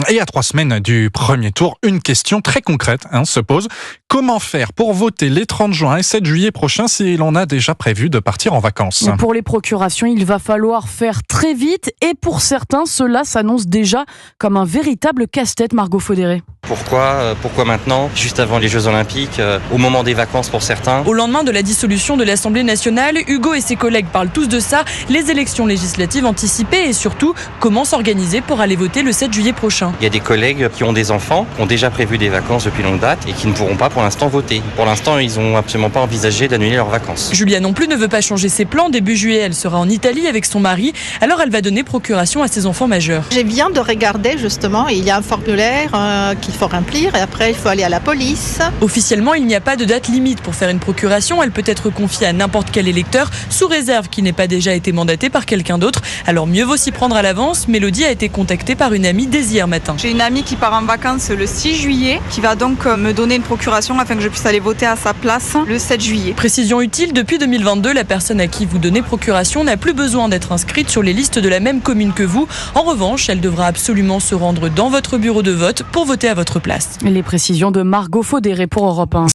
Et à 3 semaines du premier tour, une question très concrète se pose. Comment faire pour voter les 30 juin et 7 juillet prochains si l'on a déjà prévu de partir en vacances ? Pour les procurations, il va falloir faire très vite et pour certains, cela s'annonce déjà comme un véritable casse-tête, Margot Faudéré. Pourquoi maintenant, juste avant les Jeux Olympiques, au moment des vacances pour certains ? Au lendemain de la dissolution de l'Assemblée nationale, Hugo et ses collègues parlent tous de ça, les élections législatives anticipées et surtout, comment s'organiser pour aller voter le 7 juillet prochain. Il y a des collègues qui ont des enfants, qui ont déjà prévu des vacances depuis longue date et qui ne pourront pas pour l'instant voter. Pour l'instant, ils n'ont absolument pas envisagé d'annuler leurs vacances. Julia non plus ne veut pas changer ses plans. Début juillet, elle sera en Italie avec son mari, alors elle va donner procuration à ses enfants majeurs. J'ai bien de regarder justement, il y a un formulaire qu'il faut remplir et après il faut aller à la police. Officiellement, il n'y a pas de date limite pour faire une procuration. Elle peut être confiée à n'importe quel électeur, sous réserve qu'il n'ait pas déjà été mandaté par quelqu'un d'autre. Alors mieux vaut s'y prendre à l'avance. Mélodie a été contactée par une amie dès hier matin. J'ai une amie qui part en vacances le 6 juillet, qui va donc me donner une procuration afin que je puisse aller voter à sa place le 7 juillet. Précision utile, depuis 2022, la personne à qui vous donnez procuration n'a plus besoin d'être inscrite sur les listes de la même commune que vous. En revanche, elle devra absolument se rendre dans votre bureau de vote pour voter à votre place. Les précisions de Margot Faudéré pour Europe 1.